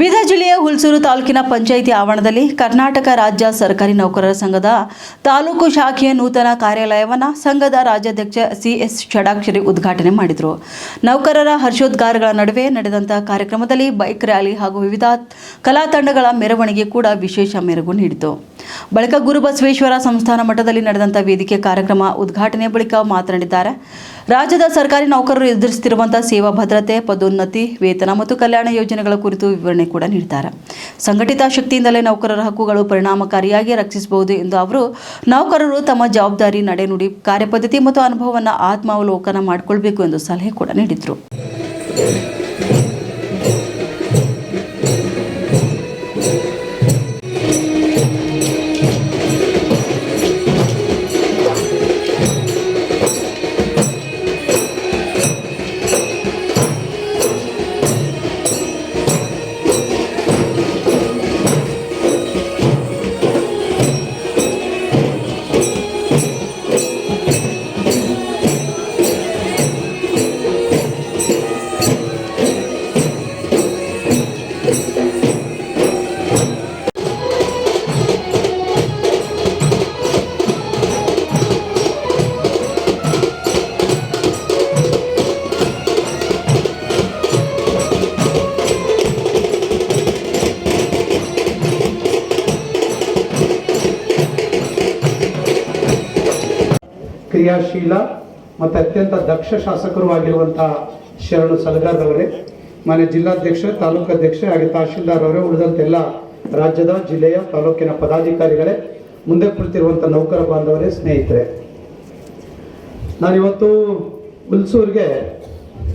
ಬೀದರ್ ಜಿಲ್ಲೆಯ ಹುಲ್ಸೂರು ತಾಲೂಕಿನ ಪಂಚಾಯಿತಿ ಆವರಣದಲ್ಲಿ ಕರ್ನಾಟಕ ರಾಜ್ಯ ಸರ್ಕಾರಿ ನೌಕರರ ಸಂಘದ ತಾಲೂಕು ಶಾಖೆಯ ನೂತನ ಕಾರ್ಯಾಲಯವನ್ನು ಸಂಘದ ರಾಜ್ಯಾಧ್ಯಕ್ಷ ಸಿಎಸ್ ಷಡಾಕ್ಷರಿ ಉದ್ಘಾಟನೆ ಮಾಡಿದರು. ನೌಕರರ ಹರ್ಷೋದ್ಗಾರಗಳ ನಡುವೆ ನಡೆದಂತಹ ಕಾರ್ಯಕ್ರಮದಲ್ಲಿ ಬೈಕ್ ರ್ಯಾಲಿ ಹಾಗೂ ವಿವಿಧ ಕಲಾ ತಂಡಗಳ ಮೆರವಣಿಗೆ ಕೂಡ ವಿಶೇಷ ಮೆರುಗು ನೀಡಿತು. ಬಳಿಕ ಗುರುಬಸವೇಶ್ವರ ಸಂಸ್ಥಾನ ಮಠದಲ್ಲಿ ನಡೆದಂತಹ ವೇದಿಕೆ ಕಾರ್ಯಕ್ರಮ ಉದ್ಘಾಟನೆ ಬಳಿಕ ಮಾತನಾಡಿದ್ದಾರೆ. ರಾಜ್ಯದ ಸರ್ಕಾರಿ ನೌಕರರು ಎದುರಿಸುತ್ತಿರುವಂತಹ ಸೇವಾ ಭದ್ರತೆ, ಪದೋನ್ನತಿ, ವೇತನ ಮತ್ತು ಕಲ್ಯಾಣ ಯೋಜನೆಗಳ ಕುರಿತು ವಿವರಣೆ ಕೂಡ ನೀಡಿದ್ದಾರೆ. ಸಂಘಟಿತ ಶಕ್ತಿಯಿಂದಲೇ ನೌಕರರ ಹಕ್ಕುಗಳು ಪರಿಣಾಮಕಾರಿಯಾಗಿ ರಕ್ಷಿಸಬಹುದು ಎಂದು ಅವರು ನೌಕರರು ತಮ್ಮ ಜವಾಬ್ದಾರಿ, ನಡೆನುಡಿ, ಕಾರ್ಯಪದ್ಧತಿ ಮತ್ತು ಅನುಭವವನ್ನು ಆತ್ಮಾವಲೋಕನ ಮಾಡಿಕೊಳ್ಳಬೇಕು ಎಂದು ಸಲಹೆ ಕೂಡ ನೀಡಿದರು. ಕ್ರಿಯಾಶೀಲ ಮತ್ತು ಅತ್ಯಂತ ದಕ್ಷ ಶಾಸಕರು ಆಗಿರುವಂತಹ ಶರಣು ಸಲಗಾರ್ ಅವರೇ, ಮಾನ್ಯ ಜಿಲ್ಲಾಧ್ಯಕ್ಷ, ತಾಲೂಕು ಅಧ್ಯಕ್ಷ ಹಾಗೆ ತಹಶೀಲ್ದಾರ್ ಅವರೇ, ಉಳಿದಂತೆಲ್ಲ ರಾಜ್ಯದ, ಜಿಲ್ಲೆಯ, ತಾಲೂಕಿನ ಪದಾಧಿಕಾರಿಗಳೇ, ಮುಂದೆ ಕುಳಿತಿರುವಂಥ ನೌಕರ ಬಾಂಧವರೇ, ಸ್ನೇಹಿತರೆ, ನಾನಿವತ್ತು ಹುಲ್ಸೂರಿಗೆ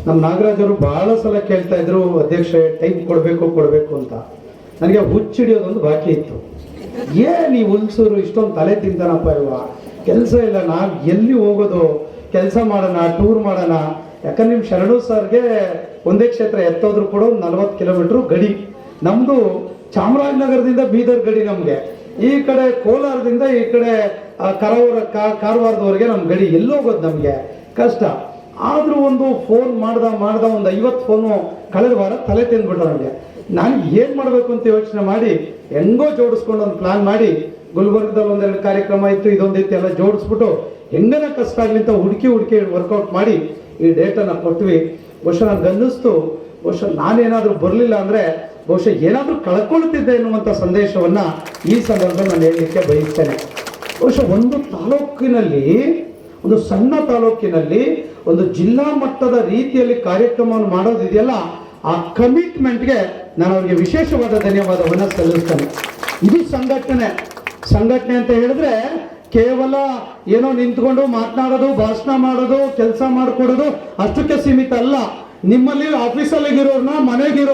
ನಮ್ಮ ನಾಗರಾಜರು ಬಹಳ ಸಲ ಕೇಳ್ತಾ ಇದ್ರು, ಅಧ್ಯಕ್ಷ ಟೈಮ್ ಕೊಡಬೇಕು ಅಂತ. ನನಗೆ ಹುಚ್ಚಿಡಿಯೋದೊಂದು ಬಾಕಿ ಇತ್ತು. ಈ ಹುಲ್ಸೂರು ಇಷ್ಟೊಂದು ತಲೆ ತಿಂತಾನಪ್ಪ ಇಲ್ವಾ, ಕೆಲಸ ಇಲ್ಲ, ನಾವು ಎಲ್ಲಿ ಹೋಗೋದು, ಕೆಲಸ ಮಾಡೋಣ, ಟೂರ್ ಮಾಡೋಣ. ಯಾಕಂದ್ರೆ ನಿಮ್ಮ ಶರಣು ಸರ್ಗೆ ಒಂದೇ ಕ್ಷೇತ್ರ ಎತ್ತೋದ್ರು ಕೂಡ ಒಂದು 40 ಕಿಲೋಮೀಟ್ರು ಗಡಿ. ನಮ್ಮದು ಚಾಮರಾಜನಗರದಿಂದ ಬೀದರ್ ಗಡಿ, ನಮಗೆ ಈ ಕಡೆ ಕೋಲಾರದಿಂದ ಈ ಕಡೆ ಕಾರವಾರದವರೆಗೆ ನಮ್ಮ ಗಡಿ. ಎಲ್ಲಿ ಹೋಗೋದು ನಮಗೆ ಕಷ್ಟ. ಆದರೂ ಒಂದು ಫೋನ್ ಮಾಡ್ದ ಒಂದು 50 ಫೋನು ಕಳೆದ ವಾರ ತಲೆ ತಿಂದ್ಬಿಟ್ರು ನನಗೆ. ನಾನು ಏನು ಮಾಡಬೇಕು ಅಂತ ಯೋಚನೆ ಮಾಡಿ ಹೆಂಗೋ ಜೋಡಿಸ್ಕೊಂಡು ಒಂದು ಪ್ಲಾನ್ ಮಾಡಿ, ಗುಲ್ಬರ್ಗದಲ್ಲಿ ಒಂದೆರಡು ಕಾರ್ಯಕ್ರಮ ಇತ್ತು, ಇದೊಂದಿತ್ತು, ಎಲ್ಲ ಜೋಡಿಸ್ಬಿಟ್ಟು ಹೆಂಗನ ಕಷ್ಟ ಆಗಲಿ ಅಂತ ಹುಡುಕಿ ವರ್ಕೌಟ್ ಮಾಡಿ ಈ ಡೇಟನ್ನು ಕೊಟ್ವಿ. ಬಹುಶಃ ನನಗೆ ಅನ್ನಿಸ್ತು, ಬಹುಶಃ ನಾನೇನಾದರೂ ಬರಲಿಲ್ಲ ಅಂದರೆ ಬಹುಶಃ ಏನಾದರೂ ಕಳ್ಕೊಳ್ತಿದ್ದೆ ಎನ್ನುವಂಥ ಸಂದೇಶವನ್ನು ಈ ಸಂದರ್ಭದಲ್ಲಿ ನಾನು ಹೇಳಲಿಕ್ಕೆ ಬಯಸ್ತೇನೆ. ಬಹುಶಃ ಒಂದು ತಾಲೂಕಿನಲ್ಲಿ, ಒಂದು ಸಣ್ಣ ತಾಲೂಕಿನಲ್ಲಿ ಒಂದು ಜಿಲ್ಲಾ ಮಟ್ಟದ ರೀತಿಯಲ್ಲಿ ಕಾರ್ಯಕ್ರಮವನ್ನು ಮಾಡೋದಿದೆಯಲ್ಲ, ಆ ಕಮಿಟ್ಮೆಂಟ್ಗೆ ನಾನು ಅವರಿಗೆ ವಿಶೇಷವಾದ ಧನ್ಯವಾದವನ್ನು ಸಲ್ಲಿಸ್ತೇನೆ. ಇದು ಸಂಘಟನೆ ಅಂತ ಹೇಳಿದ್ರೆ ಕೇವಲ ಏನೋ ನಿಂತ್ಕೊಂಡು ಮಾತನಾಡೋದು, ಭಾಷಣ ಮಾಡೋದು, ಕೆಲಸ ಮಾಡಿಕೊಡೋದು ಅಷ್ಟಕ್ಕೆ ಸೀಮಿತ ಅಲ್ಲ. ನಿಮ್ಮಲ್ಲಿ ಆಫೀಸಲ್ಲಿಗಿರೋರ್ನ, ಮನೆಗಿರೋ